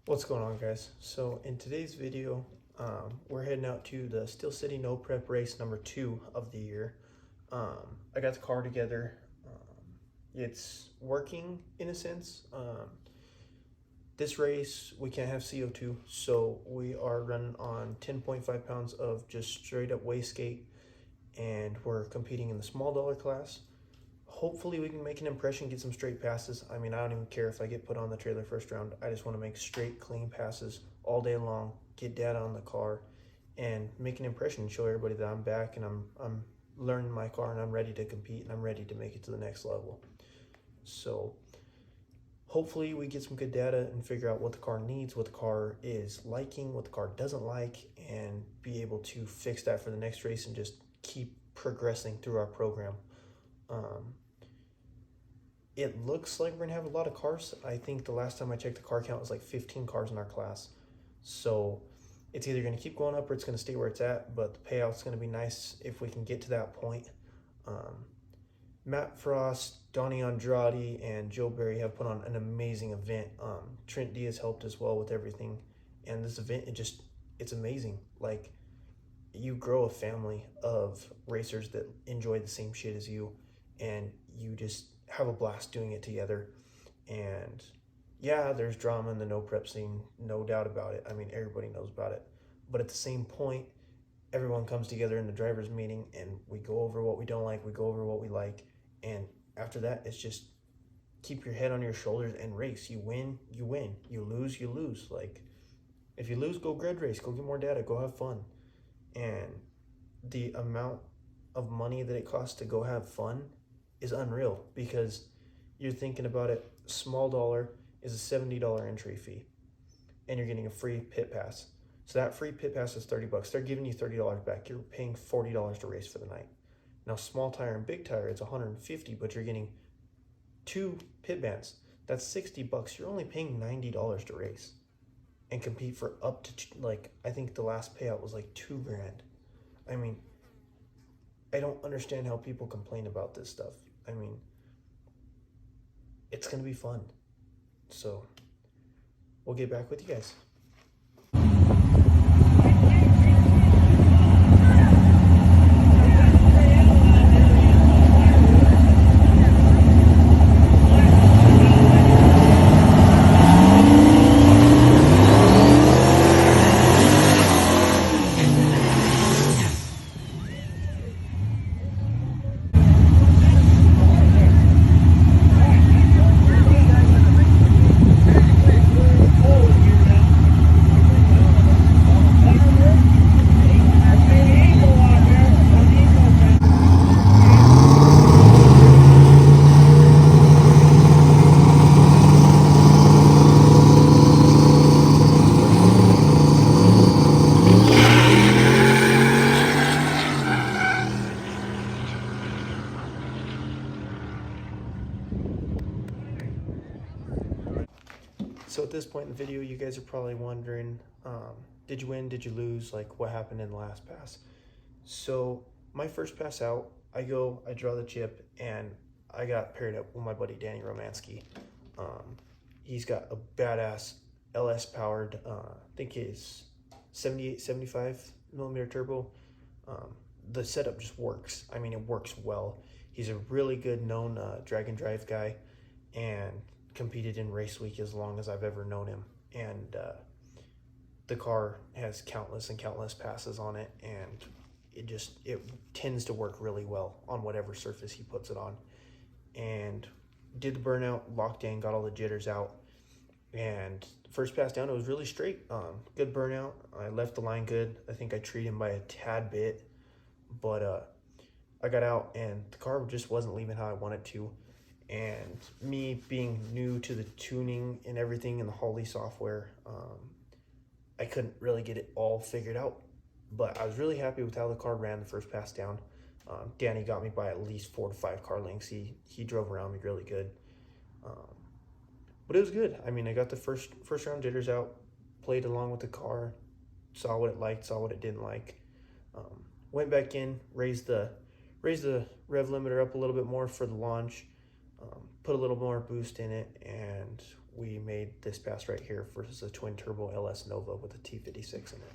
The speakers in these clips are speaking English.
What's going on, guys? So in today's video, we're heading out to the Steel City No Prep race number 2 of the year. I got the car together. It's working in a sense. This race, we can't have CO2, so we are running on 10.5 pounds of just straight up wastegate, and we're competing in the small dollar class. Hopefully we can make an impression, get some straight passes. I mean, I don't even care if I get put on the trailer first round. I just want to make straight, clean passes all day long, get data on the car, and make an impression, show everybody that I'm back and I'm learning my car and I'm ready to compete and I'm ready to make it to the next level. So hopefully we get some good data and figure out what the car needs, what the car is liking, what the car doesn't like, and be able to fix that for the next race and just keep progressing through our program. It looks like we're gonna have a lot of cars. I think the last time I checked, the car count was like 15 cars in our class. So it's either gonna keep going up or it's gonna stay where it's at, but the payout's gonna be nice if we can get to that point. Matt Frost, Donnie Andrade, and Joe Berry have put on an amazing event. Trent Diaz helped as well with everything. And this event, it's amazing. Like, you grow a family of racers that enjoy the same shit as you, and you just have a blast doing it together. And yeah, there's drama in the no prep scene, no doubt about it. I mean, everybody knows about it. But at the same point, everyone comes together in the driver's meeting and we go over what we don't like, we go over what we like, and after that, it's just keep your head on your shoulders and race. You win, you win. You lose, you lose. Like, if you lose, go grid race, go get more data, go have fun. And the amount of money that it costs to go have fun is unreal, because you're thinking about it. Small dollar is a $70 entry fee, and you're getting a free pit pass. So that free pit pass is $30. They're giving you $30 back. You're paying $40 to race for the night. Now, small tire and big tire, it's $150, but you're getting 2 pit bands. That's $60. You're only paying $90 to race and compete for up to, like, I think the last payout was like $2,000. I mean, I don't understand how people complain about this stuff. I mean, it's gonna be fun. So we'll get back with you guys. So at this point in the video, you guys are probably wondering, did you win? Did you lose? Like, what happened in the last pass? So my first pass out, I draw the chip, and I got paired up with my buddy Danny Romansky. He's got a badass LS powered, I think it's 78, 75 millimeter turbo. The setup just works. I mean, it works well. He's a really good known drag and drive guy, and competed in race week as long as I've ever known him. And the car has countless and countless passes on it, and it tends to work really well on whatever surface he puts it on. And did the burnout, locked in, got all the jitters out, and first pass down, it was really straight. Good burnout. I left the line good. I think I treated him by a tad bit, but I got out and the car just wasn't leaving how I wanted to. And me being new to the tuning and everything in the Holly software, I couldn't really get it all figured out. But I was really happy with how the car ran the first pass down. Danny got me by at least 4 to 5 car lengths. He drove around me really good. But it was good. I mean, I got the first round jitters out, played along with the car, saw what it liked, saw what it didn't like. Went back in, raised the rev limiter up a little bit more for the launch, put a little more boost in it, and we made this pass right here versus a twin turbo LS Nova with a T56 in it.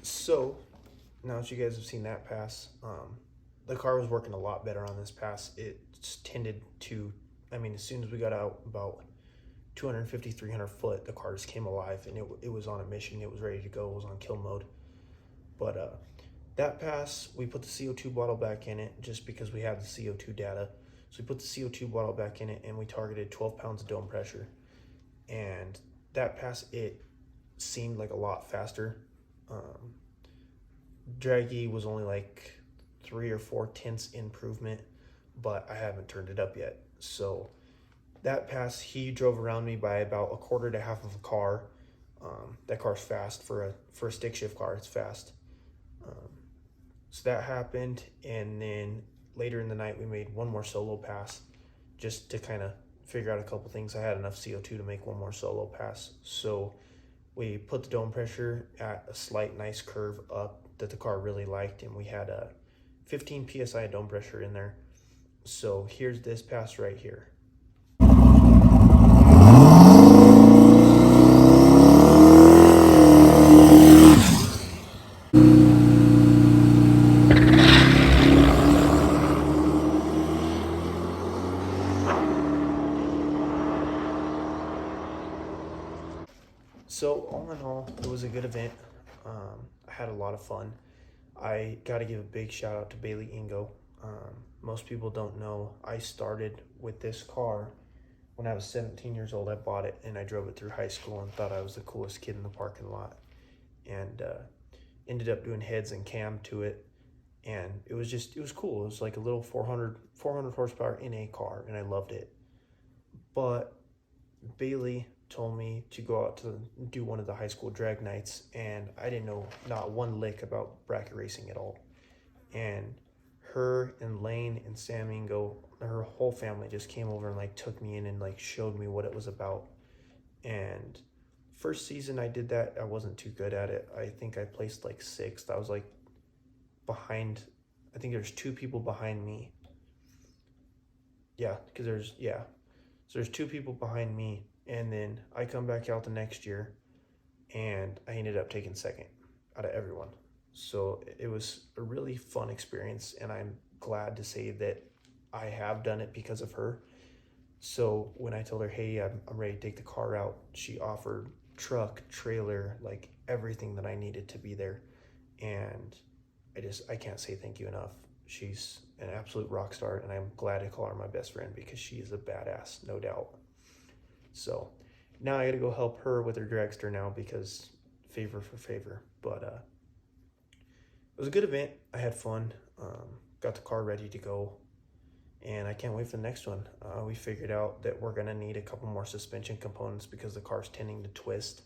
So now that you guys have seen that pass, the car was working a lot better on this pass. It tended to, I mean, as soon as we got out about 250, 300 foot, the car just came alive, and it was on a mission. It was ready to go. It was on kill mode. But that pass, we put the CO2 bottle back in it just because we have the CO2 data. So we put the CO2 bottle back in it, and we targeted 12 pounds of dome pressure. And that pass, it seemed like a lot faster. Draggy was only like 3 or 4 tenths improvement, but I haven't turned it up yet. So that pass, he drove around me by about a quarter to half of a car. That car's fast for a stick shift car. It's fast. So that happened, and then later in the night we made one more solo pass just to kind of figure out a couple things. I had enough CO2 to make one more solo pass, so we put the dome pressure at a slight nice curve up that the car really liked, and we had a 15 psi dome pressure in there. So here's this pass right here. So all in all, it was a good event. I had a lot of fun. I got to give a big shout out to Bailey Ingo. Most people don't know, I started with this car when I was 17 years old. I bought it and I drove it through high school and thought I was the coolest kid in the parking lot, and ended up doing heads and cam to it. And it was cool. It was like a little 400 horsepower in a car, and I loved it. But Bailey told me to go out to do one of the high school drag nights, and I didn't know not one lick about bracket racing at all. And her and Lane and Sam Ingo, her whole family just came over and like took me in and like showed me what it was about. And first season I did that, I wasn't too good at it. I think I placed like 6th. I was like behind, I think there's 2 people behind me. Yeah, because there's 2 people behind me. And then I come back out the next year, and I ended up taking 2nd out of everyone. So it was a really fun experience, and I'm glad to say that I have done it because of her. So when I told her, hey, I'm ready to take the car out, she offered truck, trailer, like everything that I needed to be there. And I can't say thank you enough. She's an absolute rock star, and I'm glad to call her my best friend because she is a badass, no doubt. So now I got to go help her with her dragster now because favor for favor. But it was a good event. I had fun. Got the car ready to go, and I can't wait for the next one. We figured out that we're going to need a couple more suspension components because the car's tending to twist.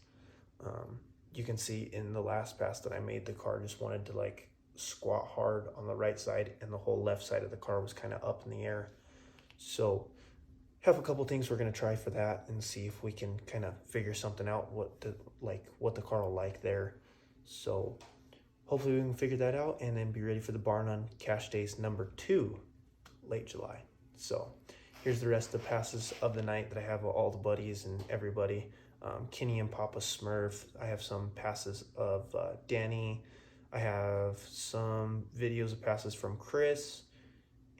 You can see in the last pass that I made, the car just wanted to like squat hard on the right side, and the whole left side of the car was kind of up in the air. So have a couple things we're going to try for that and see if we can kind of figure something out what the car will like there. So hopefully we can figure that out and then be ready for the Bar None Cash Days number 2 late July. So here's the rest of the passes of the night that I have all the buddies and everybody. Kenny and Papa Smurf. I have some passes of Danny, I have some videos of passes from Chris,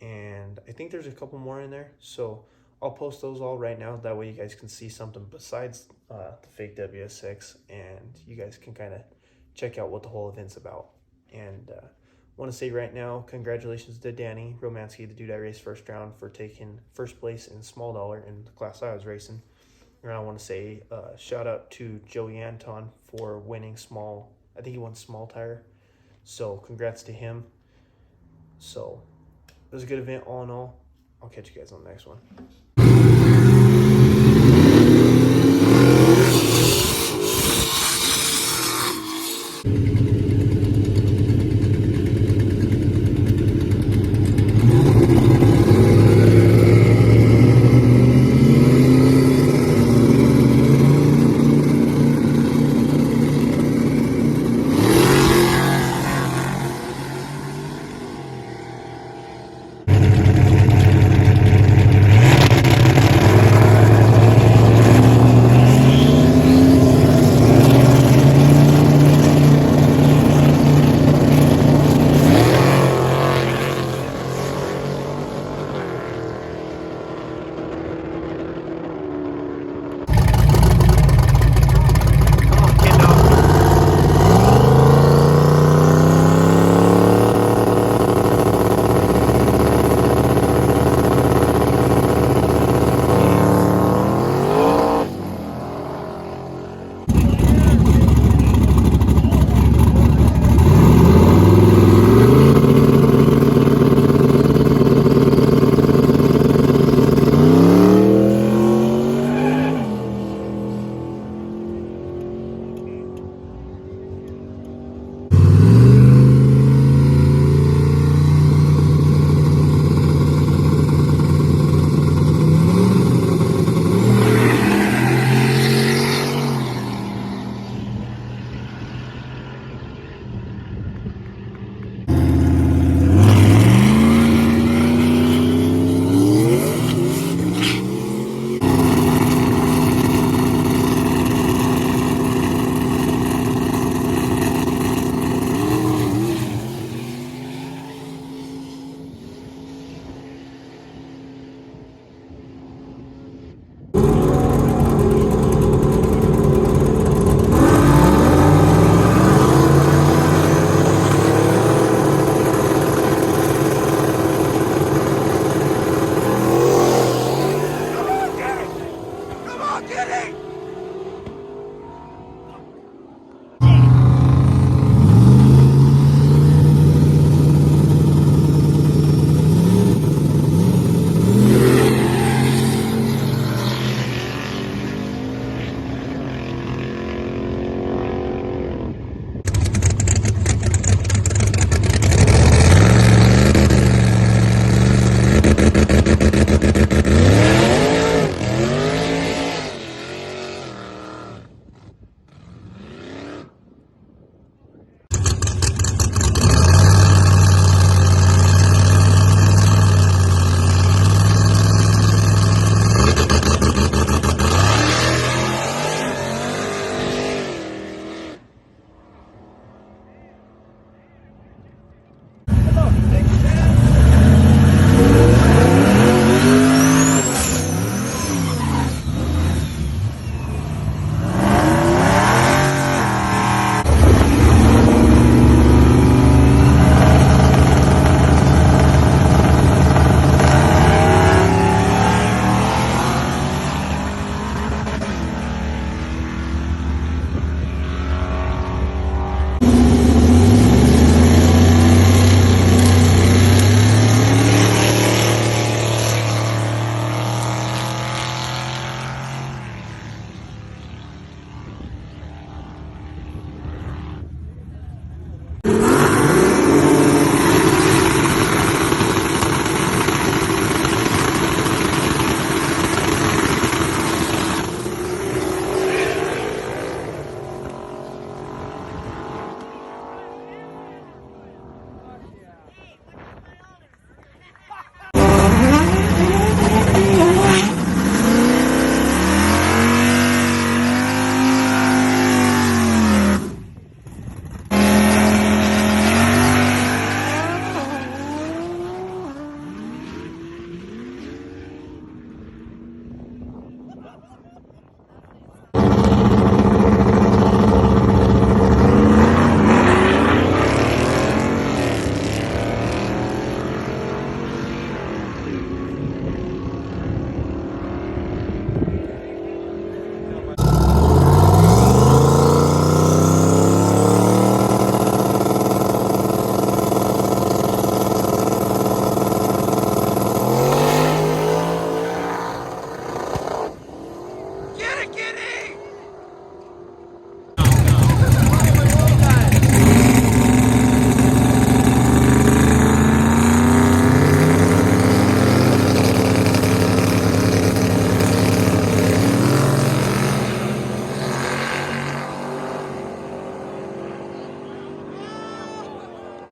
and I think there's a couple more in there. So I'll post those all right now. That way you guys can see something besides the fake WSX, and you guys can kind of check out what the whole event's about. And want to say right now, congratulations to Danny Romansky, the dude I raced first round, for taking first place in small dollar in the class I was racing. And I want to say shout out to Joey Anton for winning small. I think he won small tire. So congrats to him. So it was a good event all in all. I'll catch you guys on the next one.